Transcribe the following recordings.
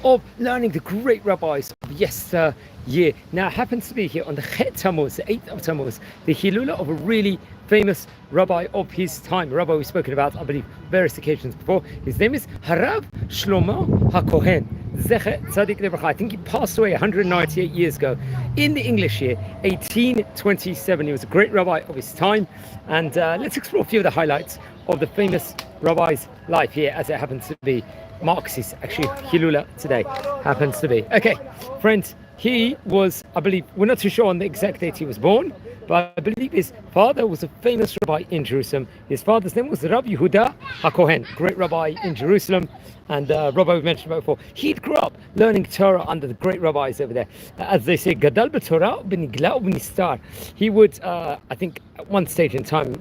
of learning the great rabbis of yesteryear. Now, it happens to be here on the Chet Tammuz, the 8th of Tammuz, the Hilula of a really famous rabbi of his time, a rabbi we've spoken about, I believe, various occasions before. His name is Rabbi Shlomo HaCohen. I think he passed away 198 years ago in the English year 1827. He was a great rabbi of his time, and let's explore a few of the highlights of the famous rabbi's life here, as it happens to be Marx's actually Hilula today happens to be. Okay, friends, he was, I believe, we're not too sure on the exact date he was born, but I believe his father was a famous rabbi in Jerusalem. His father's name was Rabbi Yehuda HaKohen, great rabbi in Jerusalem, and rabbi we mentioned about before. He grew up learning Torah under the great rabbis over there. As they say, Gadal b'Torah b'nigla u'b'nistar. He would, I think, at one stage in time,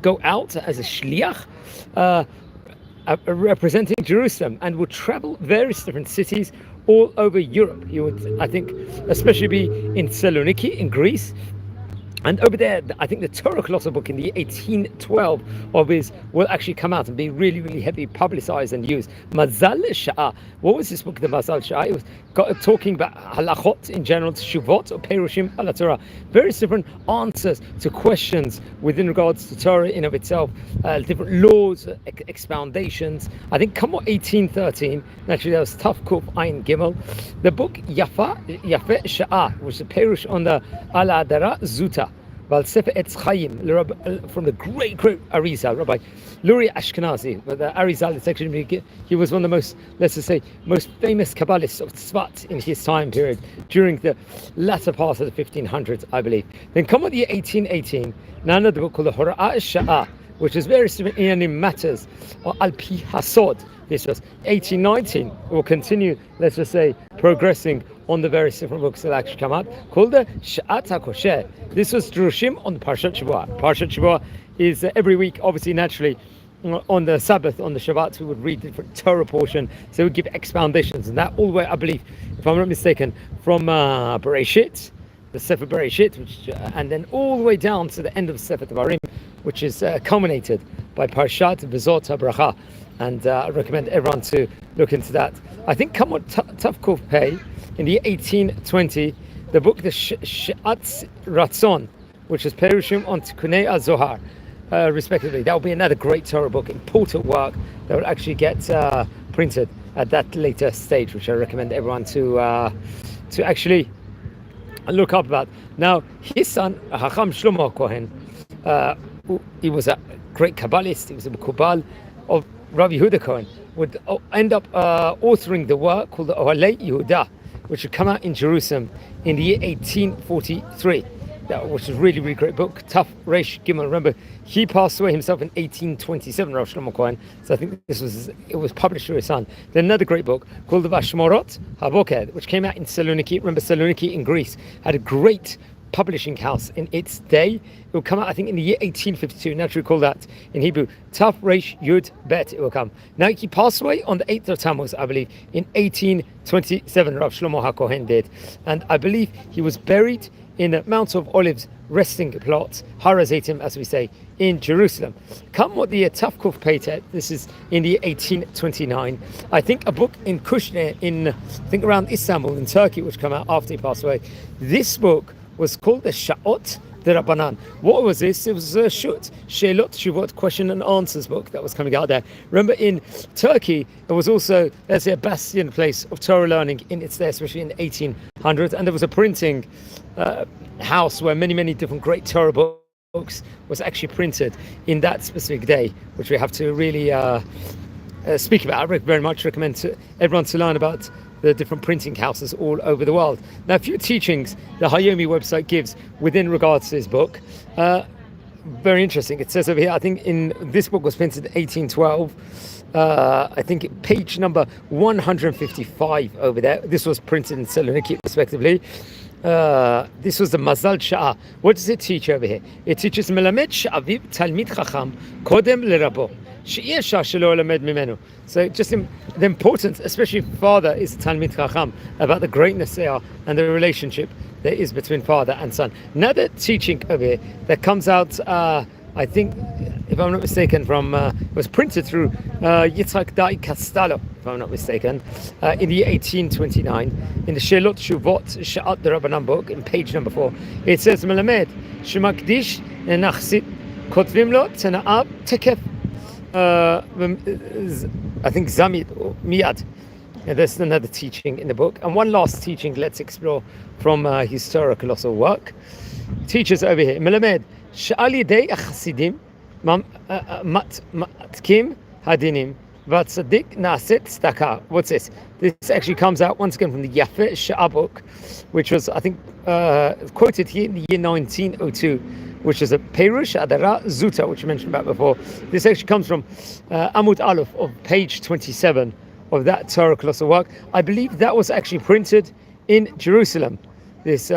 go out as a shliach, representing Jerusalem, and would travel various different cities all over Europe. He would, I think, especially be in Thessaloniki in Greece. And over there, I think the Torah Colossal book in the 1812 of his will actually come out and be really, really heavily publicized and used. Mazal Sha'ah. What was this book, the Mazal Sha'ah? It was talking about halachot in general, shuvot or perushim ala Torah. Various different answers to questions within regards to Torah in of itself, different laws, expoundations. I think come 1813, naturally that was Taf Kuf Ayin Gimel. The book Yafe Sha'ah, which is a perush on the Al-Adara Zutא. Chayim, from the great Arizal, Rabbi Luri Ashkenazi. But the Arizal is actually, he was one of the most, let's just say, most famous Kabbalists of Tzfat in his time period, during the latter part of the 1500s, I believe. Then come with the 1818, now another book called the Hora'ah Sha'ah, which is various different Iyanim matters, or Al-Pi Hasod. This was 1819. We'll continue, let's just say, progressing on the various different books that actually come out, called the Sha'at HaKosher. This was Drushim on the Parshat Shavua. Parshat Shavua is every week, obviously, naturally, on the Sabbath, on the Shabbat, we would read the different Torah portion, so we would give expoundations, and that all the way, I believe, if I'm not mistaken, from Bereshit, the Sefer Bereshit, which, and then all the way down to the end of Sefer Devarim, which is culminated by Parshat V'zot HaBracha. And I recommend everyone to look into that. I think Kamot Taf Kuf Pei in the 1820, the book the She'at Ratzon, which is Perushim on Tikunei HaZohar, respectively. That will be another great Torah book, important work that will actually get printed at that later stage, which I recommend everyone to actually look up about. Now, his son, Chacham Shlomo HaCohen, he was a great Kabbalist, he was a Mekubal of Rabbi Yehuda Cohen, would end up authoring the work called the Ohalei Yehuda, which would come out in Jerusalem in the year 1843, which is a really, really great book. Taf Reish Gimel. Remember, he passed away himself in 1827, Rabbi Shlomo HaCohen, so I think it was published through his son. Then another great book called the Vashmorot HaBoker, which came out in Thessaloniki. Remember, Thessaloniki in Greece had a great publishing house in its day. It will come out, I think, in the year 1852. Naturally, we call that in Hebrew Taf Reish Yud Bet. It will come. Now, he passed away on the 8th of Tammuz, I believe, in 1827. Rav Shlomo HaKohen did, and I believe he was buried in the Mount of Olives resting plot, Har HaZeitim, as we say, in Jerusalem. Come what the Taf Kuf Peitet. This is in the 1829. I think a book in Kushner, in I think around Istanbul in Turkey, which came out after he passed away. This book was called the Sha'ot de Rabbanan. What was this? It was a Shut, Sheilot Shuvot, question and answers book that was coming out there. Remember, in Turkey, it was also, let's say, a bastion place of Torah learning in its day, especially in the 1800s, and there was a printing house where many different great Torah books was actually printed in that specific day, which we have to really speak about. I very much recommend to everyone to learn about the different printing houses all over the world. Now, a few teachings the Hayomi website gives within regards to this book. Very interesting. It says over here, I think in this book was printed in 1812. I think page number 155 over there. This was printed in Thessaloniki, respectively. This was the Mazal Sha'ah. What does it teach over here? It teaches Melamed Sha'aviv Talmid Chacham Kodem Lerabo. So just the importance, especially father is Talmid Chacham, about the greatness they are and the relationship there is between father and son. Another teaching over here that comes out I think, if I'm not mistaken, it was printed through Yitzhak Dai Castello, if I'm not mistaken, in the year 1829, in the Shelot Shuvot Sha'at the Rabbanan book, in page number 4. It says, Melamed, Shemakdish Nachsit, Kotvim Lo, Tena'ab Tekef, I think Zamid or Miyad. And there's another teaching in the book. And one last teaching let's explore from historical also work. Teachers over here. Melamed, Sha'al Yidei Achasidim, Matkim Hadinim, Vatzadik Naset Staka. What's this? This actually comes out once again from the Yafeh Sha'ah book, which was, I think, quoted here in the year 1902, which is a פירוש, האדרא, זוטא, which I mentioned about before. This actually comes from Amud Aleph of page 27 of that Torah colossal work. I believe that was actually printed in Jerusalem. This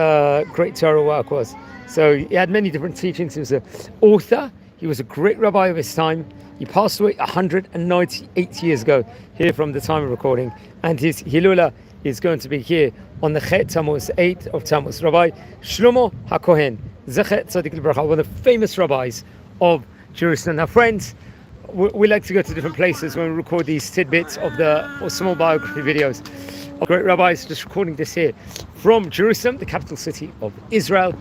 great Torah work was. So he had many different teachings. He was an author. He was a great rabbi of his time. He passed away 198 years ago, here from the time of recording. And his Hilula is going to be here on the Chet Tammuz 8 of Tammuz. Rabbi Shlomo HaCohen, Zechet Tzadik L'Bracha, one of the famous rabbis of Jerusalem. Now, friends, we like to go to different places when we record these tidbits of or small biography videos of great rabbis. Just recording this here from Jerusalem, the capital city of Israel.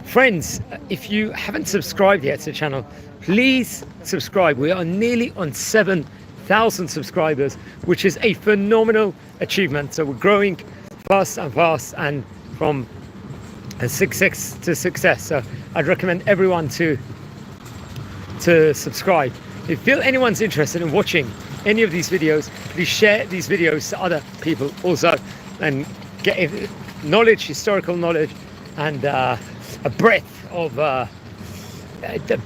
Friends, if you haven't subscribed yet to the channel, please subscribe. We are nearly on 7,000 subscribers, which is a phenomenal achievement. So we're growing fast and from success to success. So I'd recommend everyone to subscribe. If you feel anyone's interested in watching any of these videos, please share these videos to other people also, and get knowledge, historical knowledge, and a breadth of the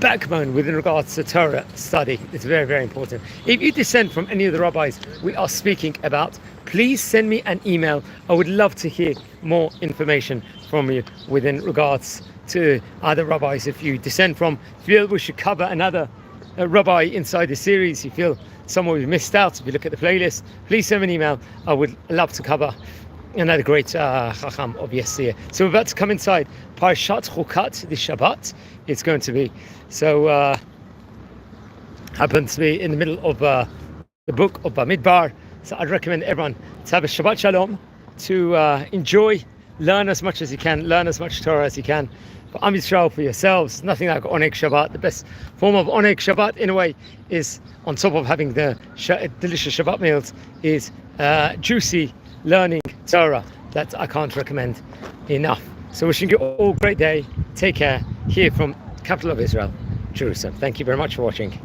backbone within regards to Torah study. It's very, very important. If you dissent from any of the rabbis we are speaking about, please send me an email. I would love to hear more information from you within regards to other rabbis. If you dissent from, if you feel we should cover another rabbi inside the series, you feel someone we missed out, if you look at the playlist, please send me an email. I would love to cover another great Chacham of yesteryear. So we're about to come inside Parashat Chukat, the Shabbat. It's going to be. So happens to be in the middle of the book of Bamidbar. So I'd recommend everyone to have a Shabbat Shalom, to enjoy, learn as much as you can, learn as much Torah as you can. For Am Yisrael, for yourselves, nothing like Oneg Shabbat. The best form of Oneg Shabbat, in a way, is on top of having the delicious Shabbat meals, is juicy learning Torah. That I can't recommend enough. So wishing you all a great day. Take care. Here from capital of Israel, Jerusalem. Thank you very much for watching.